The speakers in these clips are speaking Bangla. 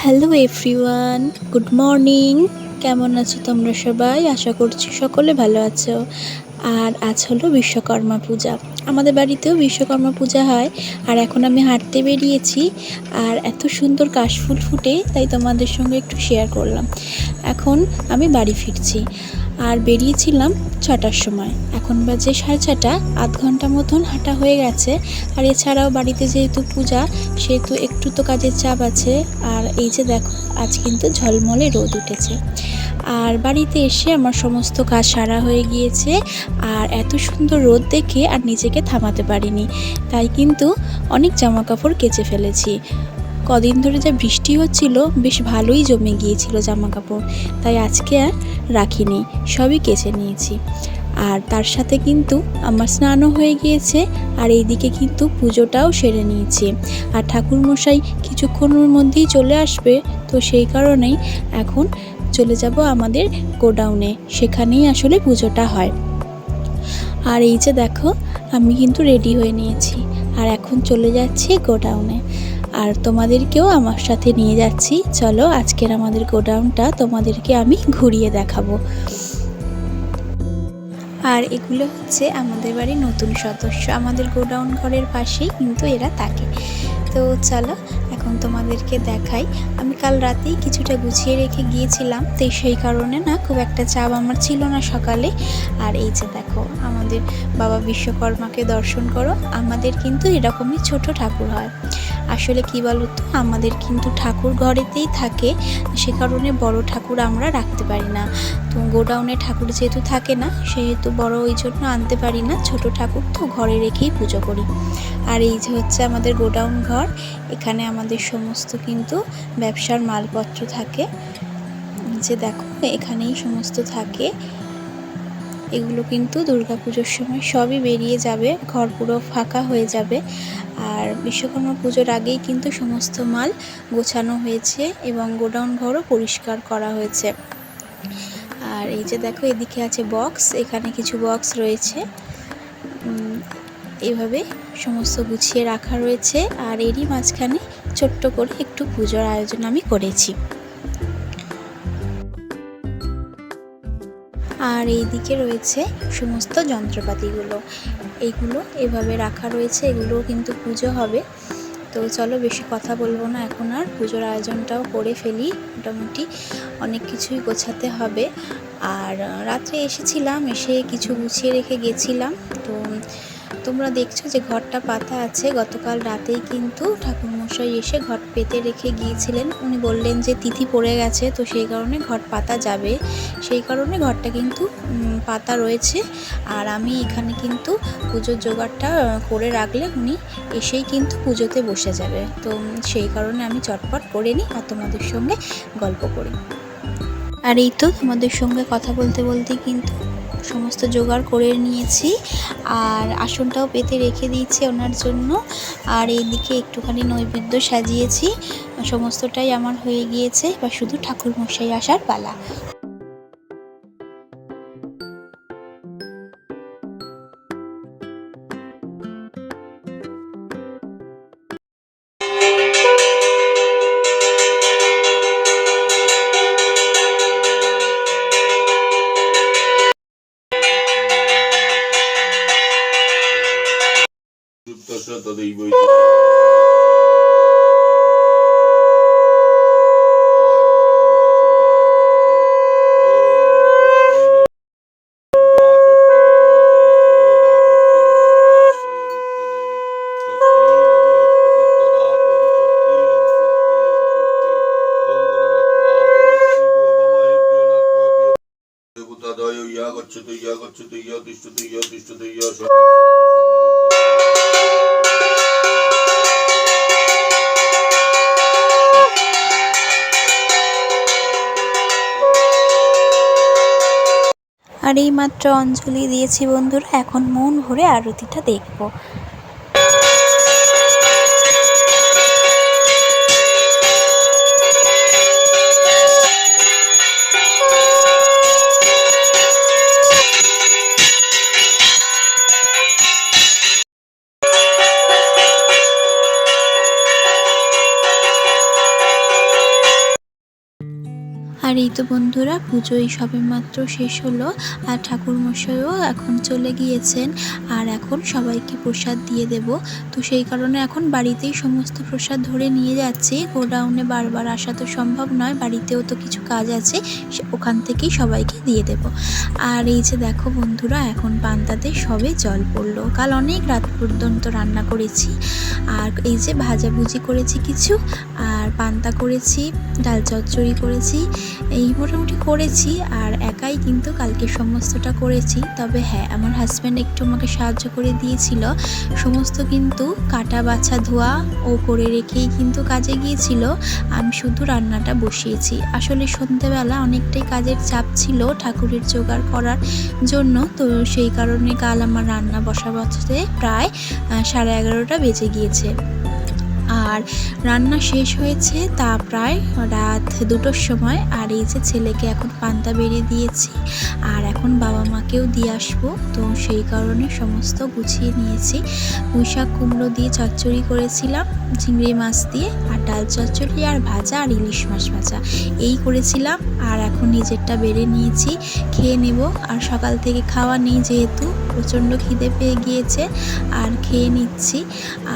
Hello everyone, good morning. কেমন আছো তোমরা সবাই? আশা করছি সকলে ভালো আছো। আর আজ হলো বিশ্বকর্মা পূজা। আমাদের বাড়িতেও বিশ্বকর্মা পূজা হয়। আর এখন আমি হাঁটতে বেরিয়েছি। আর এত সুন্দর কাশফুল ফুটে, তাই তোমাদের সঙ্গে একটু শেয়ার করলাম। এখন আমি বাড়ি ফিরছি। আর বেরিয়েছিলাম 6টার সময়, এখন বাজে 6:30। আধ ঘন্টা মতন হাঁটা হয়ে গেছে। আর এছাড়াও বাড়িতে যেহেতু পূজা, সেহেতু একটু তো কাজের চাপ আছে। আর এই যে দেখো, আজ কিন্তু ঝলমলে রোদ উঠেছে। আর বাড়িতে এসে আমার সমস্ত কাজ সারা হয়ে গিয়েছে। আর এত সুন্দর রোদ দেখে আর নিজেকে থামাতে পারিনি, তাই কিন্তু অনেক জামা কাপড় কেচে ফেলেছি। কদিন ধরে যা বৃষ্টি হচ্ছিল, বেশ ভালোই জমে গিয়েছিল জামা কাপড়, তাই আজকে আর রাখিনি, সবই কেচে নিয়েছি। আর তার সাথে কিন্তু আমার স্নানও হয়ে গিয়েছে। আর এইদিকে কিন্তু পুজোটাও সেরে নিয়েছি। আর ঠাকুরমশাই কিছুক্ষণের মধ্যেই চলে আসবে, তো সেই কারণেই এখন চলে যাব আমাদের গোডাউনে, সেখানেই আসলে পুজোটা হয়। আর এই যে দেখো, আমি কিন্তু রেডি হয়ে নিয়েছি। আর এখন চলে যাচ্ছি গোডাউনে। আর তোমাদেরকেও আমার সাথে নিয়ে যাচ্ছি। চলো, আজকের আমাদের গোডাউনটা তোমাদেরকে আমি ঘুরিয়ে দেখাবো। আর এগুলো হচ্ছে আমাদের বাড়ির নতুন সদস্য। আমাদের গোডাউন ঘরের পাশেই কিন্তু এরা থাকে। তো চলো, এখন তোমাদেরকে দেখাই। আমি কাল রাতেই কিছুটা গুছিয়ে রেখে গিয়েছিলাম, তো সেই কারণে না খুব একটা চাপ আমার ছিল না সকালে। আর এই যে দেখো, আমাদের বাবা বিশ্বকর্মাকে দর্শন করো। আমাদের কিন্তু এরকমই ছোট ঠাকুর হয়। আসলে কি বলতো, আমাদের কিন্তু ঠাকুর ঘরেতেই থাকে, সে কারণে বড় ঠাকুর আমরা রাখতে পারি না। তো গোডাউনে ঠাকুর যেহেতু থাকে না, সেহেতু বড় ওই জন্য আনতে পারি না। ছোট ঠাকুর তো ঘরে রেখেই পুজো করি। আর এই যে হচ্ছে আমাদের গোডাউন ঘর। এখানে আমাদের সমস্ত কিন্তু ব্যবসার মালপত্র থাকে। যে দেখো, এখানেই সমস্ত থাকে। এগুলো কিন্তু দুর্গাপুজোর সময় সবই বেরিয়ে যাবে, ঘর পুরো ফাঁকা হয়ে যাবে। আর বিশ্বকর্মা পুজোর আগেই কিন্তু সমস্ত মাল গোছানো হয়েছে এবং গোডাউন ঘরও পরিষ্কার করা হয়েছে। আর এই যে দেখো, এদিকে আছে বক্স, এখানে কিছু বক্স রয়েছে। এভাবে সমস্ত গুছিয়ে রাখা রয়েছে। আর এরই মাঝখানে ছোট্ট করে একটু পুজোর আয়োজন আমি করেছি। আর এই দিকে রয়েছে সমস্ত যন্ত্রপাতিগুলো, এইগুলো এভাবে রাখা রয়েছে। এগুলোও কিন্তু পুজো হবে। তো চলো, বেশি কথা বলবো না, এখন আর পুজোর আয়োজনটাও করে ফেলি। মোটামুটি অনেক কিছুই গোছাতে হবে। আর রাত্রে এসেছিলাম, এসে কিছু গুছিয়ে রেখে গেছিলাম। তো তোমরা দেখছো যে ঘরটা পাতা আছে। গতকাল রাতেই কিন্তু ঠাকুরমশাই এসে ঘর পেতে রেখে গিয়েছিলেন। উনি বললেন যে তিথি পড়ে গেছে, তো সেই কারণে ঘর পাতা যাবে, সেই কারণে ঘরটা কিন্তু পাতা রয়েছে। আর আমি এখানে কিন্তু পুজোর জোগাড়টা করে রাখলে উনি এসেই কিন্তু পুজোতে বসে যাবে। তো সেই কারণে আমি চটপট করে নিই আর তোমাদের সঙ্গে গল্প করি। আর এই তো তোমাদের সঙ্গে কথা বলতে বলতে কিন্তু সমস্ত জোগাড় করে নিয়েছি। আর আসনটাও পেতে রেখে দিয়েছি ওনার জন্য। আর এইদিকে একটুখানি নৈবেদ্য সাজিয়েছি। সমস্তটাই আমার হয়ে গিয়েছে, বা শুধু ঠাকুর মশাই আসার পালা। আর এই মাত্র অঞ্জলি দিয়েছি বন্ধুরা, এখন মন ভরে আরতিটা দেখব। আর এই তো বন্ধুরা, পুজোই সবেমাত্র শেষ হলো আর ঠাকুরমশাইও এখন চলে গিয়েছেন। আর এখন সবাইকে প্রসাদ দিয়ে দেব। তো সেই কারণে এখন বাড়িতেই সমস্ত প্রসাদ ধরে নিয়ে যাচ্ছি। গোডাউনে বারবার আসা তো সম্ভব নয়, বাড়িতেও তো কিছু কাজ আছে, ওখান থেকেই সবাইকে দিয়ে দেব। আর এই যে দেখো বন্ধুরা, এখন পান্তাতে সবে জল পড়লো। কাল অনেক রাত পর্যন্ত রান্না করেছি। আর এই যে ভাজাভুজি করেছি কিছু, আর পান্তা করেছি, ডাল চচ্চড়ি করেছি, এই মোটামুটি করেছি। আর একাই কিন্তু কালকে সমস্তটা করেছি। তবে হ্যাঁ, আমার হাজব্যান্ড একটু আমাকে সাহায্য করে দিয়েছিল। সমস্ত কিন্তু কাটা বাছা ধোয়া ও করে রেখেই কিন্তু কাজে গিয়েছিল। আমি শুধু রান্নাটা বসিয়েছি। আসলে সন্ধ্যেবেলা অনেকটাই কাজের চাপ ছিল ঠাকুরের জোগাড় করার জন্য। তো সেই কারণে কাল আমার রান্না বসাতে প্রায় 11:30 বেজে গিয়েছে। আর রান্না শেষ হয়েছে তা প্রায় রাত 2টোর সময়। আর এই যে ছেলেকে এখন পান্তা বেরিয়ে দিয়েছি, আর এখন বাবা মাকেও দিয়ে আসবো। তো সেই কারণে সমস্ত গুছিয়ে নিয়েছি। পুঁইশাক কুমড়ো দিয়ে চচ্চড়ি করেছিলাম, চিংড়ি মাছ দিয়ে, আর ডাল চচ্চড়ি আর ভাজা, আর ইলিশ মাছ ভাজা, এই করেছিলাম। আর এখন নিজেরটা বেড়ে নিয়েছি, খেয়ে নেব। আর সকাল থেকে খাওয়া নেই যেহেতু প্রচণ্ড খিদে পেয়ে গিয়েছে, আর খেয়ে নিচ্ছি।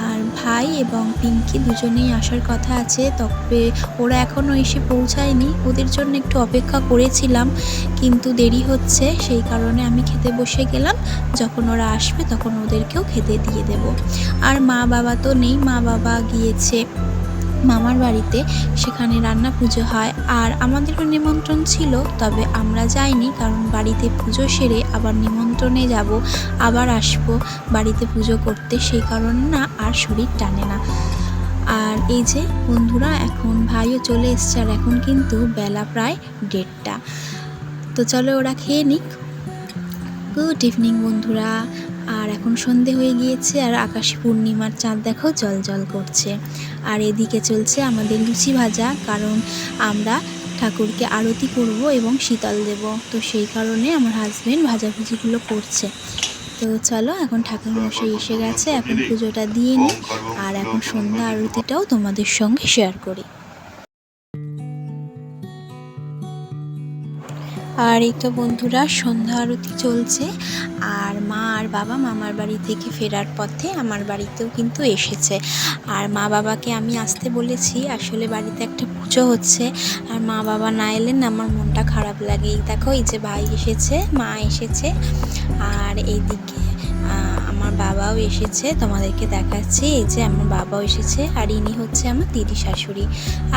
আর ভাই এবং পিঙ্কি দুজনেই আসার কথা আছে, তবে ওরা এখনও এসে পৌঁছায়নি। ওদের জন্য একটু অপেক্ষা করেছিলাম, কিন্তু দেরি হচ্ছে, সেই কারণে আমি খেতে বসে গেলাম। যখন ওরা আসবে তখন ওদেরকেও খেতে দিয়ে দেব। আর মা বাবা তো নেই, মা বাবা গিয়েছে মামার বাড়িতে, সেখানে রান্না পুজো হয়। আর আমাদেরও নিমন্ত্রণ ছিল, তবে আমরা যাইনি, কারণ বাড়িতে পুজো সেরে আবার নিমন্ত্রণে যাব, আবার আসবো বাড়িতে পুজো করতে, সেই কারণে না আর শরীর টানে না। আর এই যে বন্ধুরা, এখন ভাইও চলে এসছে, আর এখন কিন্তু বেলা প্রায় 1:30। তো চলো ওরা খেয়ে নিক। গুড ইভিনিং বন্ধুরা। আর এখন সন্ধে হয়ে গিয়েছে, আর আকাশে পূর্ণিমার চাঁদ দেখো জল জল করছে। আর এদিকে চলছে আমাদের লুচি ভাজা, কারণ আমরা ঠাকুরকে আরতি করব এবং শীতল দেব। তো সেই কারণে আমার হাজব্যান্ড ভাজাভুজিগুলো করছে। তো চলো, এখন ঠাকুরমশাই এসে গেছে, এখন পুজোটা দিয়ে নিই, আর এখন সন্ধ্যা আরতিটাও তোমাদের সঙ্গে শেয়ার করি। আর এই তো বন্ধুরা, সন্ধ্যা আরতি চলছে। আর মা আর বাবা মামার বাড়ি থেকে ফেরার পথে আমার বাড়িতেও কিন্তু এসেছে। আর মা বাবাকে আমি আসতে বলেছি, আসলে বাড়িতে একটা পুজো হচ্ছে, আর মা বাবা না এলে না আমার মনটা খারাপ লাগে। এই দেখো, এই যে ভাই এসেছে, মা এসেছে, আর এইদিকে আমার বাবাও এসেছে, তোমাদেরকে দেখাচ্ছি। এই যে আমার বাবাও এসেছে, আর ইনি হচ্ছে আমার দিদি শাশুড়ি,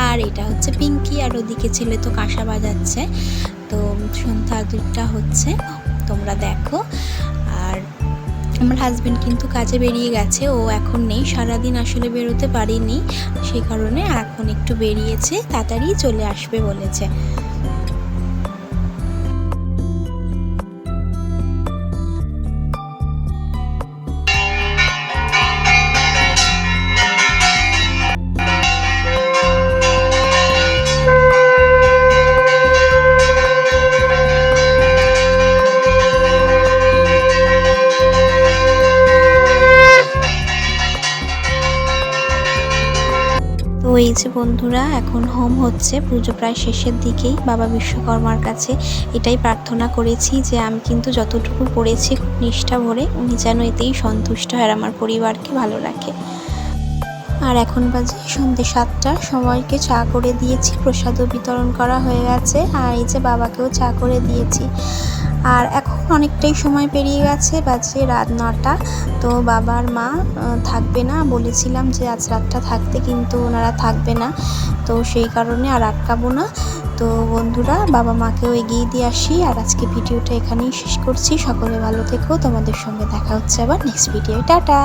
আর এটা হচ্ছে পিঙ্কি। আর ওদিকে ছেলে তো কাঁসা বাজাচ্ছে। তো সন্ধ্যা আরতিটা হচ্ছে, তোমরা দেখো। আর আমার হাজব্যান্ড কিন্তু কাজে বেরিয়ে গেছে, ও এখন নেই, সারাদিন আসলে বেরোতে পারিনি, সেই কারণে এখন একটু বেরিয়েছে, তাড়াতাড়ি চলে আসবে বলেছে। তো এই যে বন্ধুরা, এখন হোম হচ্ছে, পুজো প্রায় শেষের দিকেই। বাবা বিশ্বকর্মার কাছে এটাই প্রার্থনা করেছি যে আমি কিন্তু যতটুকু করেছি খুব নিষ্ঠা ভরে, উনি যেন এতেই সন্তুষ্ট হয় আর আমার পরিবারকে ভালো রাখে। আর এখন বাজে সন্ধ্যে 7টা, সবাইকে চা করে দিয়েছি, প্রসাদও বিতরণ করা হয়ে গেছে। আর এই যে বাবাকেও চা করে দিয়েছি। আর এখন অনেকটাই সময় পেরিয়ে গেছে, বাজে রাত 9টা। তো বাবার মা থাকবে না, বলেছিলাম যে আজ রাতটা থাকতে, কিন্তু ওনারা থাকবে না, তো সেই কারণে আর আটকাবো না। তো বন্ধুরা, বাবা মাকেও এগিয়ে দিয়ে আসি। আর আজকে ভিডিওটা এখানেই শেষ করছি। সকলে ভালো থেকো, তোমাদের সঙ্গে দেখা হচ্ছে আবার নেক্সট ভিডিও। টাটা।